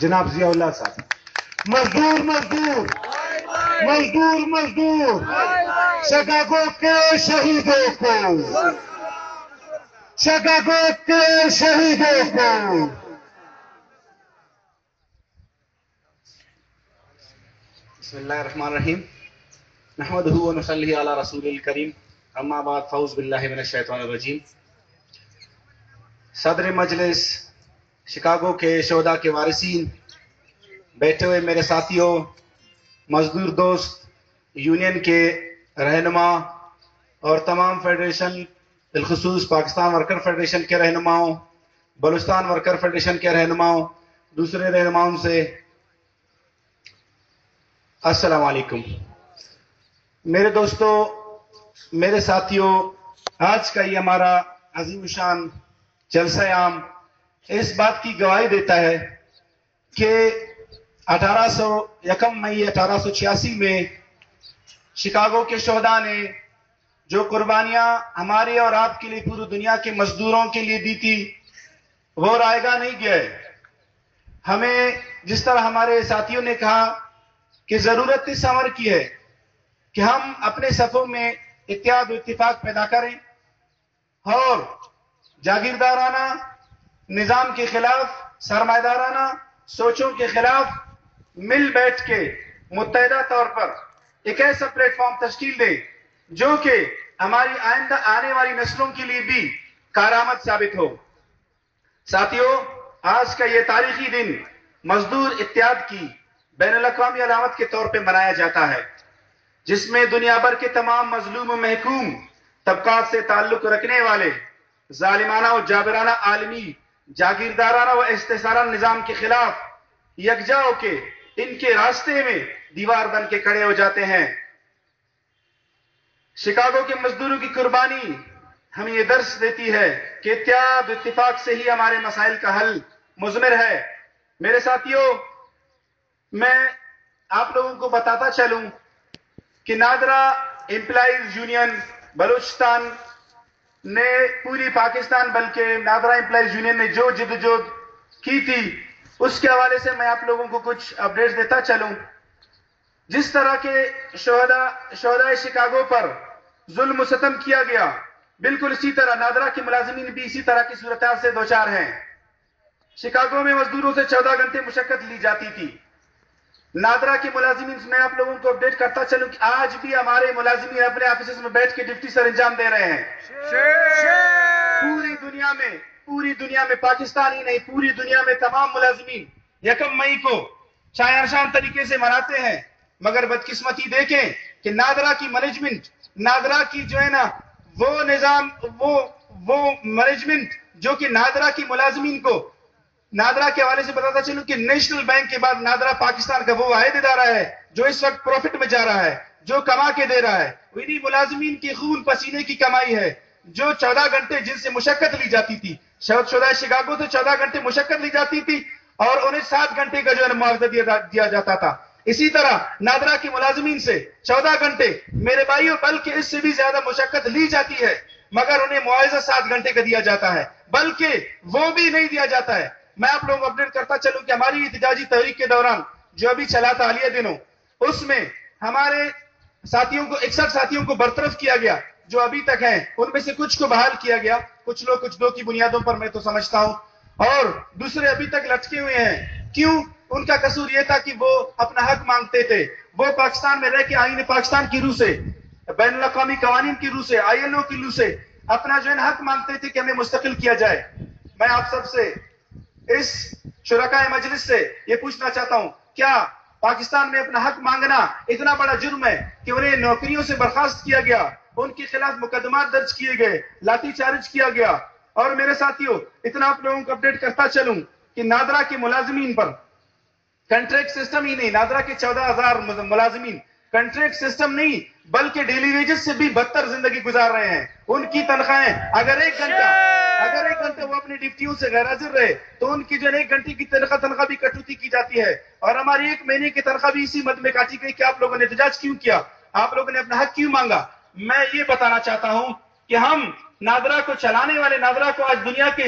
جناب ضیاء اللہ صاحب. مزدور مزدور مزدور مزدور شکاگو کے شہیدوں کو، شکاگو کے شہیدوں کو. بسم اللہ الرحمن الرحیم. نحمدہ ونصلی علی رسول الکریم. اما بعد فاعوذ باللہ من الشیطان الرجیم. صدر مجلس، شکاگو کے شہداء کے وارثین، بیٹھے ہوئے میرے ساتھیوں، مزدور دوست، یونین کے رہنما اور تمام فیڈریشن، بالخصوص پاکستان ورکر فیڈریشن کے رہنماؤں، بلوچستان ورکر فیڈریشن کے رہنماؤں، دوسرے رہنماؤں سے السلام علیکم. میرے دوستوں، میرے ساتھیوں، آج کا یہ ہمارا عظیم شان جلسہ عام اس بات کی گواہی دیتا ہے کہ 1 مئی 1886 میں شکاگو کے شہداء نے جو قربانیاں ہمارے اور آپ کے لیے پوری دنیا کے مزدوروں کے لیے دی تھی، وہ رائے گاہ نہیں گئے. ہمیں جس طرح ہمارے ساتھیوں نے کہا کہ ضرورت اس امر کی ہے کہ ہم اپنے صفوں میں اتحاد و اتفاق پیدا کریں اور جاگیردارانہ نظام کے خلاف، سرمایہ دارانہ سوچوں کے خلاف مل بیٹھ کے متحدہ طور پر ایک ایسا پلیٹ فارم تشکیل دیں جو کہ ہماری آئندہ آنے والی نسلوں کے لیے بھی کارآمد ثابت ہو. ساتھیوں، آج کا یہ تاریخی دن مزدور اتحاد کی بین الاقوامی علامت کے طور پہ منایا جاتا ہے، جس میں دنیا بھر کے تمام مظلوم و محکوم طبقات سے تعلق رکھنے والے ظالمانہ و جابرانہ عالمی، جاگیردارانہ و استحصالانہ نظام کے خلاف یکجا ہو کے ان کے راستے میں دیوار بن کے کھڑے ہو جاتے ہیں. شکاگو کے مزدوروں کی قربانی ہمیں یہ درس دیتی ہے کہ اتحاد و اتفاق سے ہی ہمارے مسائل کا حل مضمر ہے. میرے ساتھیوں، میں آپ لوگوں کو بتاتا چلوں کہ نادرا امپلائیز یونین بلوچستان نے پوری پاکستان بلکہ نادرا امپلائیز یونین نے جو جدوجہد کی تھی، اس کے حوالے سے میں آپ لوگوں کو کچھ اپڈیٹس دیتا چلوں. جس طرح کے شہداء شکاگو پر ظلم و ستم کیا گیا، بالکل اسی طرح نادرا کے ملازمین بھی اسی طرح کی صورتحال سے دوچار ہیں. شکاگو میں مزدوروں سے 14 گھنٹے مشقت لی جاتی تھی. نادرا کے ملازمین، میں آپ لوگوں کو اپڈیٹ کرتا چلوں کہ آج بھی ہمارے ملازمین اپنے آفیسز میں بیٹھ کے ڈیوٹی سر انجام دے رہے ہیں. پوری دنیا میں پاکستان ہی نہیں، پوری دنیا میں تمام ملازمین 1 مئی کو شاہ شان طریقے سے مناتے ہیں. مگر بدقسمتی دیکھیں کہ نادرا کی مینجمنٹ، نادرا کی جو ہے نا وہ نظام، وہ مینجمنٹ جو کہ نادرا کی ملازمین کو، نادرا کے حوالے سے بتاتا چلوں کہ نیشنل بینک کے بعد نادرا پاکستان کا وہ واحد ادارہ ہے جو اس وقت پروفٹ میں جا رہا ہے، جو کما کے دے رہا ہے. انہی ملازمین کی خون پسینے کی کمائی ہے جو 14 گھنٹے جن سے مشقت لی جاتی تھی. شہداء شکاگو سے 14 گھنٹے مشقت لی جاتی تھی اور انہیں 7 گھنٹے کا جو ہے معاوضہ دیا جاتا تھا. اسی طرح نادرا کی ملازمین سے 14 گھنٹے میرے بھائیوں بلکہ اس سے بھی زیادہ مشقت لی جاتی ہے، مگر انہیں معاوضہ 7 گھنٹے کا دیا جاتا ہے، بلکہ وہ بھی نہیں دیا جاتا ہے. میں آپ لوگوں کو اپڈیٹ کرتا چلوں کہ ہماری احتجاجی تحریک کے دوران جو ابھی چلا تھا حالیہ دنوں، اس میں ہمارے ساتھیوں کو 61 ساتھیوں کو برطرف کیا گیا جو ابھی تک ہیں. ان میں سے کچھ کو بحال کیا گیا، کچھ لوگ کچھ دو کی بنیادوں پر میں تو سمجھتا ہوں، اور دوسرے ابھی تک لٹکے ہوئے ہیں. کیوں؟ ان کا قصور یہ تھا کہ وہ اپنا حق مانگتے تھے. وہ پاکستان میں رہ کے آئین پاکستان کی روح سے، بین الاقوامی قوانین کی روح سے، ILO کی روح سے اپنا جو ہے حق مانگتے تھے کہ ہمیں مستقل کیا جائے. میں آپ سب سے، اس شرکائے مجلس سے یہ پوچھنا چاہتا ہوں، کیا پاکستان میں اپنا حق مانگنا اتنا بڑا جرم ہے کہ انہیں نوکریوں سے برخاست کیا گیا، ان کے خلاف مقدمات درج کیے گئے، لاٹھی چارج کیا گیا؟ اور میرے ساتھیوں، اتنا آپ لوگوں کو اپڈیٹ کرتا چلوں کہ نادرا کے ملازمین پر کنٹریکٹ سسٹم ہی نہیں، نادرا کے 14,000 ملازمین کنٹریکٹ سسٹم نہیں بلکہ ڈیلی ویجز سے بھی بدتر زندگی گزار رہے ہیں. ان کی تنخواہیں اگر ایک گھنٹہ وہ اپنی ڈیوٹیوں سے غیر حاضر رہے تو ان کی جو 1 گھنٹے کی تنخواہ بھی کٹوتی کی جاتی ہے، اور ہماری 1 مہینے کی تنخواہ بھی اسی مد میں کاٹی گئی کہ آپ لوگوں نے احتجاج کیوں کیا، آپ لوگوں نے اپنا حق کیوں مانگا. میں یہ بتانا چاہتا ہوں کہ ہم نادرا کو چلانے والے، نادرا کو آج دنیا کے